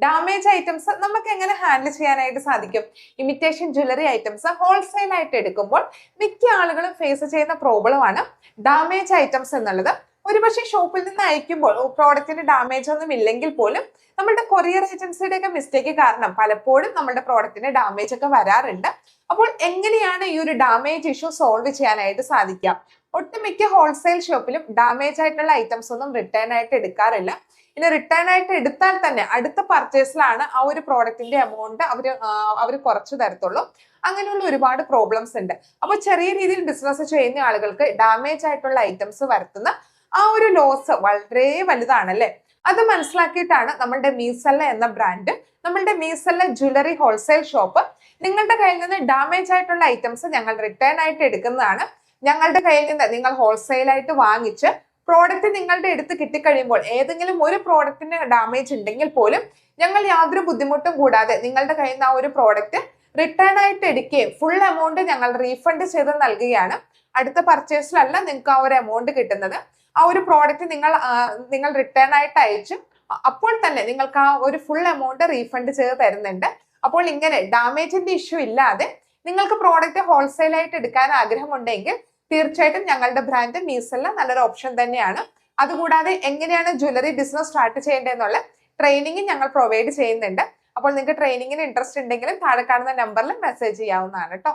Damage items നമുക്ക് എങ്ങനെ handle ചെയ്യാനായിട്ട് സാധിക്കും? ഇമിറ്റേഷൻ ജ്വല്ലറി ഐറ്റംസ് ഹോൾസെയിൽ ആയിട്ട് എടുക്കുമ്പോൾ മിക്ക ആളുകളും ഫേസ് ചെയ്യുന്ന പ്രോബ്ലം ആണ് ഡാമേജ് ഐറ്റംസ് എന്നുള്ളത്. ഒരുപക്ഷെ ഷോപ്പിൽ നിന്ന് അയക്കുമ്പോൾ പ്രോഡക്റ്റിന് ഡാമേജ് ഒന്നും ഇല്ലെങ്കിൽ പോലും നമ്മുടെ കൊറിയർ ഏജൻസിയുടെ ഒക്കെ മിസ്റ്റേക്ക് കാരണം പലപ്പോഴും നമ്മുടെ പ്രോഡക്റ്റിന് ഡാമേജ് ഒക്കെ വരാറുണ്ട്. അപ്പോൾ എങ്ങനെയാണ് ഈ ഒരു ഡാമേജ് ഇഷ്യൂ സോൾവ് ചെയ്യാനായിട്ട് സാധിക്കുക? ഒട്ടുമിക്ക ഹോൾസെയിൽ ഷോപ്പിലും ഡാമേജ് ആയിട്ടുള്ള ഐറ്റംസ് ഒന്നും റിട്ടേൺ ആയിട്ട് എടുക്കാറില്ല. ഇനി റിട്ടേൺ ആയിട്ട് എടുത്താൽ തന്നെ അടുത്ത പർച്ചേസിലാണ് ആ ഒരു പ്രോഡക്റ്റിന്റെ എമൗണ്ട് അവർ കുറച്ചു തരത്തുള്ളൂ. അങ്ങനെയുള്ള ഒരുപാട് പ്രോബ്ലംസ് ഉണ്ട്. അപ്പൊ ചെറിയ രീതിയിൽ ബിസിനസ് ചെയ്യുന്ന ആളുകൾക്ക് ഡാമേജ് ആയിട്ടുള്ള ഐറ്റംസ് വരുത്തുന്ന ആ ഒരു ലോസ് വളരെ വലുതാണല്ലേ. അത് മനസ്സിലാക്കിയിട്ടാണ് നമ്മളുടെ മീസെല്ല എന്ന ബ്രാൻഡ്, നമ്മളുടെ മീസെല്ല ജ്വല്ലറി ഹോൾസെയിൽ ഷോപ്പ് നിങ്ങളുടെ കയ്യിൽ നിന്ന് ഡാമേജ് ആയിട്ടുള്ള ഐറ്റംസ് ഞങ്ങൾ റിട്ടേൺ ആയിട്ട് എടുക്കുന്നതാണ്. ഞങ്ങളുടെ കയ്യിൽ നിന്ന് നിങ്ങൾ ഹോൾസെയിൽ ആയിട്ട് വാങ്ങിച്ച് പ്രോഡക്റ്റ് നിങ്ങളുടെ അടുത്ത് കിട്ടിക്കഴിയുമ്പോൾ ഏതെങ്കിലും ഒരു പ്രോഡക്റ്റിന് ഡാമേജ് ഉണ്ടെങ്കിൽ പോലും ഞങ്ങൾ യാതൊരു ബുദ്ധിമുട്ടും കൂടാതെ നിങ്ങളുടെ കയ്യിൽ നിന്ന് ആ ഒരു പ്രോഡക്റ്റ് റിട്ടേൺ ആയിട്ട് എടുക്കുകയും ഫുൾ എമൗണ്ട് ഞങ്ങൾ റീഫണ്ട് ചെയ്ത് നൽകുകയാണ്. അടുത്ത പർച്ചേസിലല്ല നിങ്ങൾക്ക് ആ ഒരു എമൗണ്ട് കിട്ടുന്നത്. ആ ഒരു പ്രോഡക്റ്റ് നിങ്ങൾ റിട്ടേൺ ആയിട്ട് അയച്ചു അപ്പോൾ തന്നെ നിങ്ങൾക്ക് ആ ഒരു ഫുൾ എമൗണ്ട് റീഫണ്ട് ചെയ്ത് തരുന്നുണ്ട്. അപ്പോൾ ഇങ്ങനെ ഡാമേജിന്റെ ഇഷ്യൂ ഇല്ലാതെ നിങ്ങൾക്ക് പ്രോഡക്റ്റ് ഹോൾസെയിൽ ആയിട്ട് എടുക്കാൻ ആഗ്രഹമുണ്ടെങ്കിൽ തീർച്ചയായിട്ടും ഞങ്ങളുടെ ബ്രാൻഡ് മീസെല്ല നല്ലൊരു ഓപ്ഷൻ തന്നെയാണ്. അതുകൂടാതെ എങ്ങനെയാണ് ജ്വല്ലറി ബിസിനസ് സ്റ്റാർട്ട് ചെയ്യേണ്ടതെന്നുള്ള ട്രെയിനിങ് ഞങ്ങൾ പ്രൊവൈഡ് ചെയ്യുന്നുണ്ട്. അപ്പോൾ നിങ്ങൾക്ക് ട്രെയിനിങ്ങിന് ഇൻട്രസ്റ്റ് ഉണ്ടെങ്കിൽ താഴെ കാണുന്ന നമ്പറിൽ മെസ്സേജ് ചെയ്യാവുന്നതാണ് കേട്ടോ.